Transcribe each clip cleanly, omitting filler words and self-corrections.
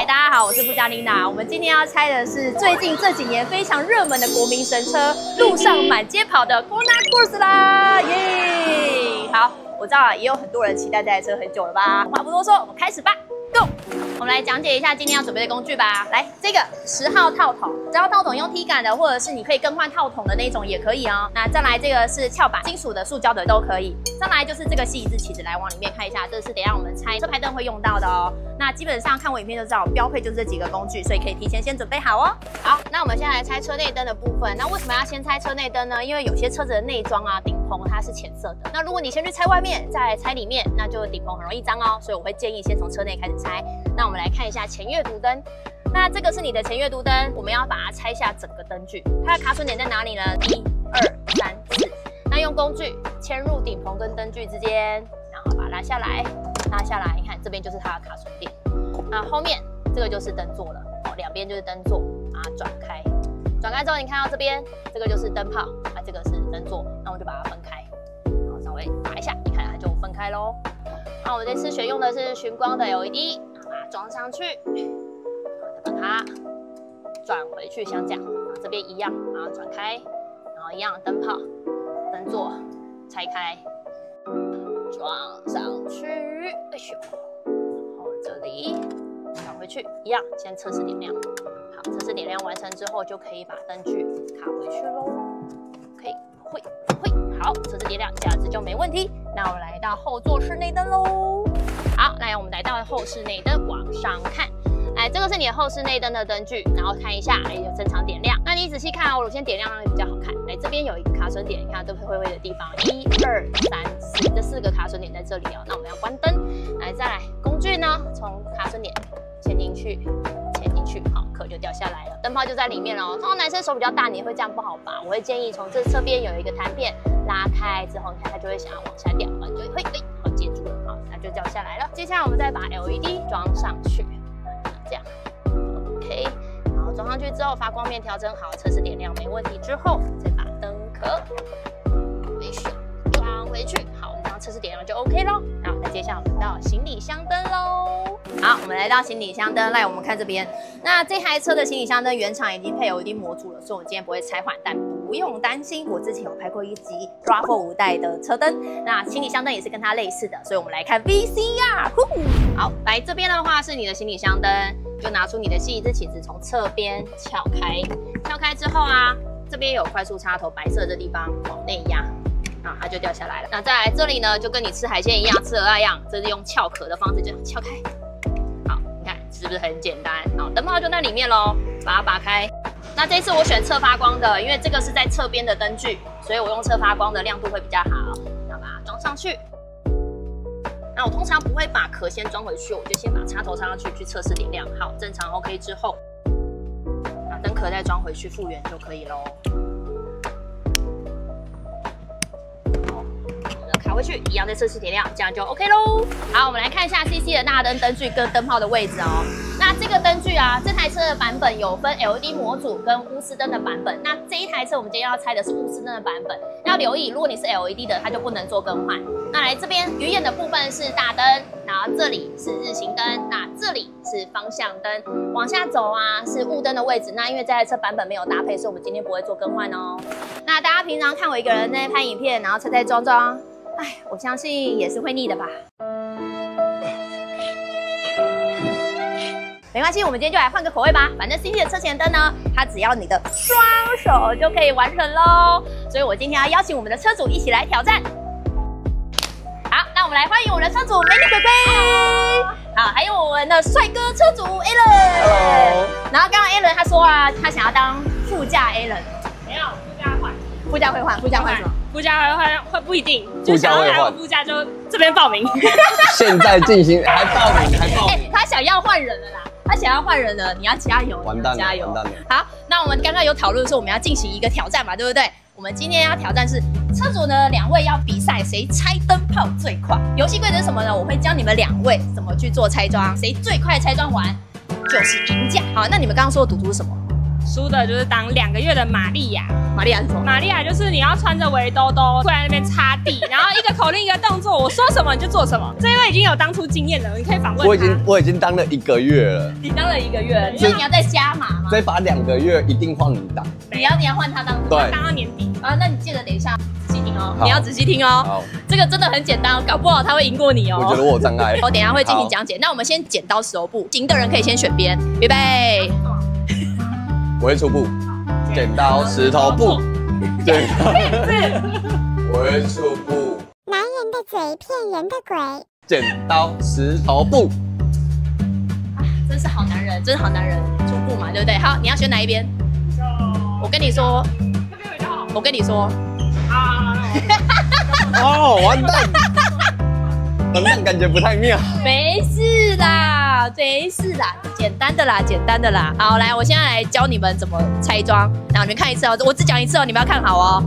嗨，大家好，我是富家琳娜。我們今天要拆的是最近這幾年非常熱門的國民神車，路上滿街跑的 Kona Cross 啦，耶！好，我知道也有很多人期待這台車很久了吧？話不多說，我們開始吧 ，Go！ 我們來講解一下今天要準備的工具吧。來，這個10號套筒，只要套筒用體感的，或者是你可以更換套筒的那種也可以哦。那再來這個是翹板，金屬的、塑膠的都可以。再來就是這個细子起子，來往裡面看一下，這是等一下我們拆車牌燈會用到的哦。那基本上看我影片就知道，標配就是這幾個工具，所以可以提前先準備好哦。好，那我們現在來拆車內燈的部分。那為什麼要先拆車內燈呢？因為有些車子的內裝啊，頂棚它是淺色的。那如果你先去拆外面，再來拆裡面，那就頂棚很容易髒哦。所以我會建議先從車內開始拆。那我們来看一下前閱讀燈。那這個是你的前閱讀燈，我們要把它拆下整個燈具。它的卡榫點在哪裡呢？1、2、3、4。那用工具嵌入頂棚跟燈具之間，然後把它拉下来，拉下來，你看這邊就是它的卡榫點。那後面這個就是燈座了，哦，兩邊就是燈座，把它轉開。轉開之後，你看到這邊這個就是燈泡，啊，這個是燈座，那我們就把它分開，然後稍微打一下，你看它就分開嘍。那我們這次選用的是尋光的 LED， 把它裝上去，再把它轉回去，像這樣，然後這邊一樣，把它轉開，然後一樣燈泡、燈座拆開，裝上去，哎呦，然後這裡轉回去，一樣，先測試點亮。好，測試點亮完成之後，就可以把燈具卡回去嘍。可以，會，好，測試點亮，這樣子就沒問題。那我們來到後座室內燈嘍。好，來我們來到後室內燈，往上看。來，這個是你的後室內燈的燈具，然後看一下，哎，有正常點亮。那你仔細看哦，我先點亮讓你比較好看。來，這邊有一個卡榫點，你看這個灰灰的地方，1、2、3、4，這4個卡榫點在這裡哦。那我們要關燈。來，再來工具呢，從卡榫點嵌進去，好，殼就掉下來了。燈泡就在裡面哦。通常男生手比較大，你會這樣不好拔。我會建議從這側邊有一個彈片拉開之後，你看它就會想要往下掉，就會好接住了，好，那就掉下來了。接下來我們再把 LED 裝上去。這樣 ，OK， 然後裝上去之後，發光面調整好，測試點亮沒問題之後，再把燈殼裝回去。好，這樣測試點亮就 OK 咯。好，那接下來我們到行李箱燈嘍。好，我們來到行李箱燈，來我們看這邊。那這台車的行李箱燈原廠已經配 LED 模組了，所以我今天不會拆換，但不用擔心，我之前有拍過一集 RAV4 5代的車燈，那行李箱燈也是跟它類似的，所以我們來看 VCR。好，來這邊的話是你的行李箱燈，就拿出你的細支起子從側邊撬開，撬開之後啊，這邊有快速插頭，白色的地方往內壓，啊，它就掉下來了。那再來這裡呢，就跟你吃海鮮一樣，吃鵝一樣，這是用撬殼的方式，就撬開。好，你看是不是很簡單？好，燈泡就在裡面嘍，把它拔開。那這一次我選側發光的，因為這個是在側邊的燈具，所以我用側發光的亮度會比較好。要把它裝上去。那我通常不會把殼先裝回去，我就先把插頭插上去，去測試點亮。好，正常 OK 之後，把燈殼再裝回去復原就可以嘍。卡回去一樣，再測試點亮，這樣就 OK 咯。好，我們來看一下 CC 的大燈燈具跟燈泡的位置哦。那這個燈具啊，這台車的版本有分 LED 模組跟鎢絲燈的版本。那這一台車我們今天要拆的是鎢絲燈的版本，要留意，如果你是 LED 的，它就不能做更換。那來這邊魚眼的部分是大燈，然後這裡是日行燈，那這裡是方向燈。往下走啊，是霧燈的位置。那因為這台車版本沒有搭配，所以我們今天不會做更換哦。那大家平常看我一個人在拍影片，然後拆拆裝裝，哎，我相信也是會膩的吧。沒關係，我們今天就來換個口味吧。反正 CC 的車前燈呢，它只要你的雙手就可以完成嘍。所以我今天要邀請我們的車主一起來挑戰。好，那我們來歡迎我們的車主美女龜龜。好，還有我們的帥哥車主 Alan。然後剛剛 Alan 他說啊，他想要當副駕 Alan。沒有，副駕換。副駕會換，副駕換什麼？副駕會不一定，就想要來我副駕就這邊報名。現在進行，還報名，還報名。他想要換人了啦。他想要換人了，你要加油，完蛋了，加油！完蛋了。好，那我們剛剛有討論說我們要進行一個挑戰嘛，對不對？我們今天要挑戰是車主呢，2位要比賽誰拆燈泡最快。遊戲規則是什麼呢？我會教你們2位怎麼去做拆裝，誰最快拆裝完就是贏家。好，那你們剛剛說的賭注是什麼？輸的就是當2個月的瑪利亞。瑪利亞是什麼？瑪利亞就是你要穿着圍兜兜，會在那邊擦地，然後一個口令一個動作，我說什麼你就做什麼。這一位已經有當初經驗了，你可以訪問他。我已經當了1個月了。你當了1個月了，所以你要再加碼嗎？這把2個月一定換你當。你要換他當，對，當到年底啊。那你記得等一下仔細聽哦，你要仔細聽哦。好，這個真的很簡单，搞不好他會贏過你哦。我覺得我有障礙。我等一下會進行講解。那我們先剪刀石頭布，贏的人可以先選邊，預備。我會出布，剪刀石頭布，剪刀。我會出布。男人的嘴騙人的鬼。剪刀石頭布。啊，真是好男人，真是好男人，出布嘛，对不对？好，你要選哪一邊？我跟你說，我跟你說。哦，完蛋！完蛋，感覺不太妙。沒事啦，沒事啦，簡單的啦，簡單的啦。好，來，我現在來教你們怎麼拆裝，然後你們看一次哦，我只講一次哦，你們要看好哦。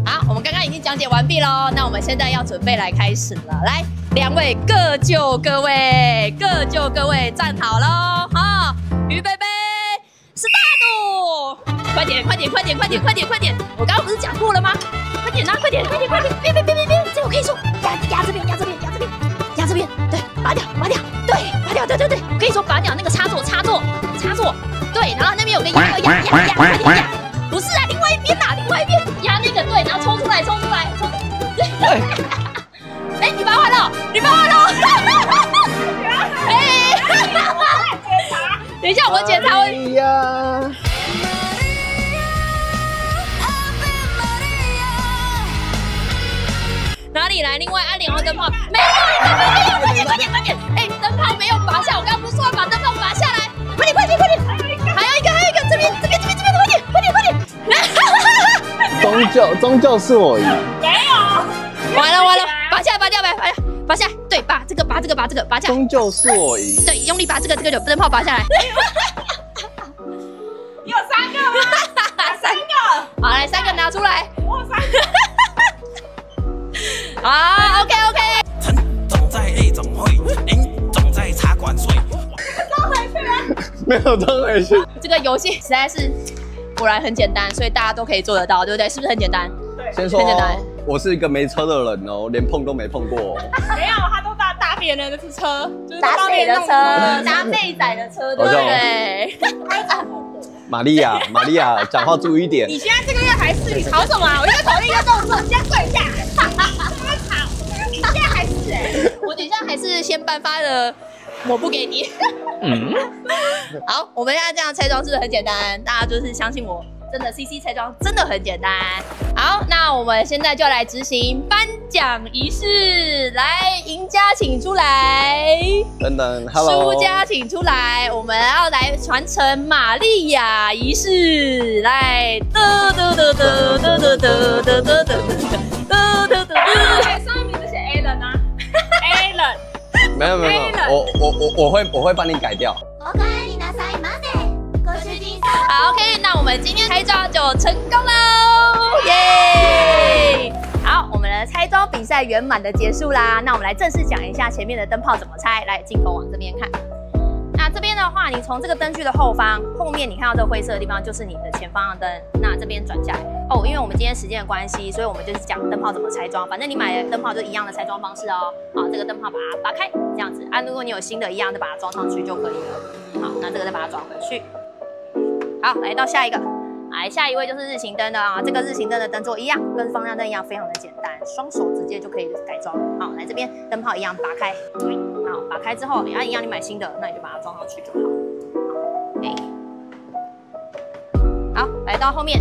好，我們剛剛已經講解完畢嘍，那我們現在要準備來開始了。來，2位各就各位，各就各位，站好嘍，好，預備備。start！ 快點，快點，快點，快點，快點，快點！我剛剛不是講過了嗎？快點啊，快點，快點，快點！別！這我可以說，壓這邊，壓這邊，壓這邊，壓這邊，對，拔掉，拔掉，对，拔掉，对。我跟你說，拔掉那個插座，对，然後那邊有個壓，快點壓！不是啊，另外一邊哪？另外一邊壓那個對，然後抽出來，對。哎，你拔完了，哎，等一下，我檢查。哎呀！哪裡來？另外安2號燈泡沒有，快點！哎，燈泡沒有拔下，我剛剛不是說要把燈泡拔下來？快點！還有一個，這邊，快點！終究是我贏。沒有。完了，拔下來，拔下來，對，拔這個，拔下來。終究是我贏。對，用力把這個燈泡拔下來。你有3個嗎？3個。好，來3個拿出來。我有3個。好 ，OK。陳總在夜總會，您總在茶館睡。裝回去了。沒有裝回去。這個遊戲實在是果然很簡單，所以大家都可以做得到，對不對？是不是很簡單？對。先說，我是一個沒車的人哦，連碰都沒碰過。沒有，他都搭別人的車，就是搭誰的車？搭妹仔的車，對不對？瑪利亞，講話注意一點。你現在這個月還是你吵什麼啊？我一個口令一個動作，你現在跪下。你現在還是我等一下還是先頒發了抹布給你。好，我們現在這樣拆裝是不是很簡單？大家就是相信我，真的 CC 拆裝真的很簡單。好，那我們现在就來執行頒獎儀式，來，贏家請出來。等 ，Hello。輸家請出來，我們要來傳承瑪利亞儀式，來，上面名字寫 Alan 啊 ，Alan。沒有，我會幫你改掉。好 ，OK， 那我們今天拆裝就成功嘍，耶！好，我們的拆裝比賽圓滿的結束啦。那我們來正式講一下前面的燈泡怎麼拆。來，鏡頭往這邊看。那這邊的話，你從這個燈具的後方，後面你看到這個灰色的地方就是你的前方的燈。那這邊轉下來哦，因為我們今天時間的關係，所以我們就是講燈泡怎麼拆裝。反正你買的燈泡就一樣的拆裝方式哦。好，這個燈泡把它拔開，這樣子啊。如果你有新的一樣，就把它裝上去就可以了。好，那這個再把它裝回去。好，來到下一個，來下一位就是日行燈的啊。這個日行燈的燈座一樣，跟方向燈一樣，非常的簡單，雙手直接就可以改裝。好，來這邊燈泡一樣拔開，好，拔開之後，你一樣你買新的，那你就把它裝上去就好。好，来到後面，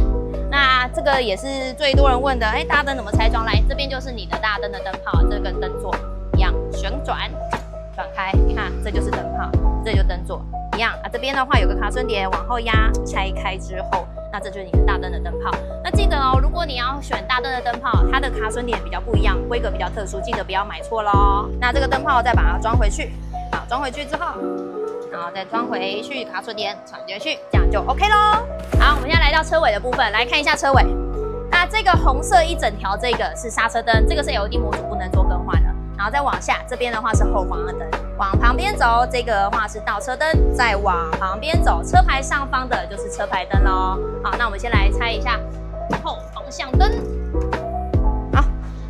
那這個也是最多人問的，大燈怎麼拆裝？來這邊就是你的大燈的燈泡，這跟燈座一樣，旋轉，轉開，你看這就是燈泡，這就是燈座。一樣啊，這邊的話有個卡榫點，往後壓，拆開之後，那這就是你的大燈的燈泡。那記得哦，如果你要選大燈的燈泡，它的卡榫點比較不一樣，規格比較特殊，記得不要買錯咯。那這個燈泡再把它裝回去，好，裝回去之後，然後再裝回去卡榫點，傳進去，這樣就 OK 咯。好，我們現在來到車尾的部分，來看一下車尾。那這個紅色一整條，這個是剎車燈，這個是 LED 模組，不能做更換的。然後再往下，這邊的話是後方的燈。往旁邊走，這個的話是倒車燈，再往旁邊走，車牌上方的就是車牌燈咯。好，那我們先來拆一下後方向燈。好，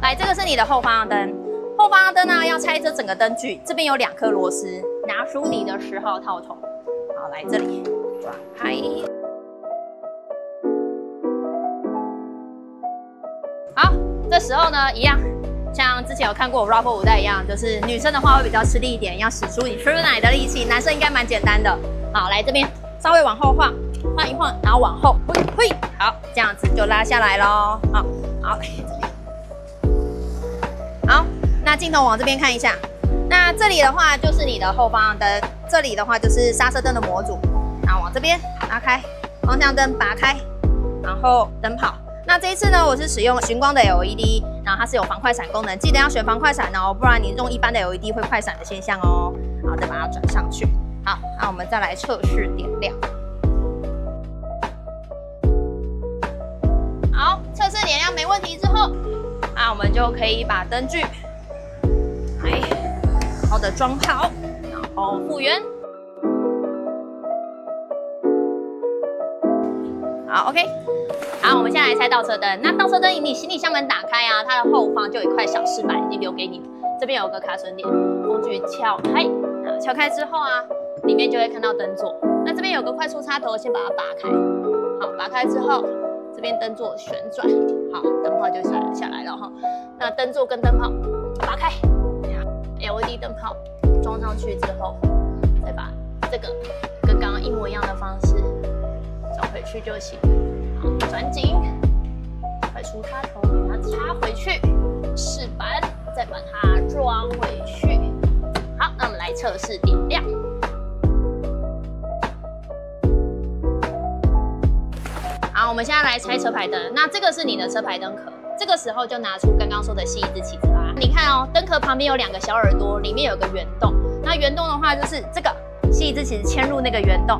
來，這個是你的後方向燈。後方向燈呢，要拆這整個燈具，這邊有2顆螺絲，拿出你的10號套筒。好，來這裡轉開。好，這時候呢，一樣。像之前有看過我 RAV4 5代一樣，就是女生的話會比較吃力一點，要使出你吃奶的力氣。男生應該蠻簡單的。好，來這邊稍微往後晃，晃一晃，然後往後，嘿，好，這樣子就拉下來咯。好，好，這邊，好，那鏡頭往這邊看一下。那這裡的話就是你的後方向燈，這裡的話就是剎車燈的模組。然後往這邊拉開，方向燈拔開，然後燈泡。那這一次呢，我是使用了尋光的 LED， 然後它是有防快閃功能，記得要選防快閃哦，不然你用一般的 LED 會快閃的現象哦。好，再把它轉上去。好，那我們再來測試點亮。好，測試點亮沒問題之後，那我們就可以把燈具來好好的裝好，然後復原。好 ，OK。好，我們现在來拆倒車燈。那倒車燈，你行李箱門打開啊，它的後方就有一塊小飾板已經留給你。這邊有個卡榫點，工具撬開。撬開之後啊，裡面就會看到燈座。那這邊有個快速插頭，先把它拔開。好，拔開之後，這邊燈座旋轉，好，燈泡就下來了哈。那燈座跟燈泡拔開 ，LED 燈泡裝上去之後，再把這個跟剛剛一模一樣的方式裝回去就行。好，轉緊，快速插頭把它插回去，飾板再把它裝回去。好，那我們來測試點亮。好，我們現在來拆車牌燈。那這個是你的車牌燈殼，這個時候就拿出剛剛說的細一支起子啦。你看哦，燈殼旁邊有2個小耳朵，裡面有個圓洞。那圓洞的話，就是這個細一支起子嵌入那個圓洞。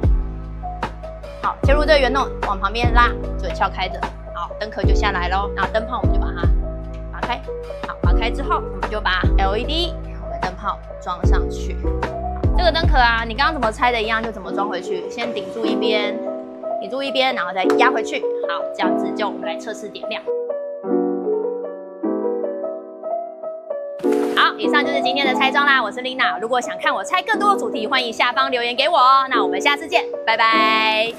好，切入這個圓洞，往旁邊拉，就撬開着。好，燈殼就下來咯。然後燈泡我們就把它拔開。好，拔開之後，我們就把 LED 我們燈泡裝上去。這個燈殼啊，你剛剛怎麼拆的一樣，就怎麼裝回去。先頂住一邊，頂住一邊，然後再壓回去。好，這樣子就我們來測試點亮。好，以上就是今天的拆裝啦，我是 Lina。如果想看我拆更多的主題，歡迎下方留言給我哦。那我們下次見，拜拜。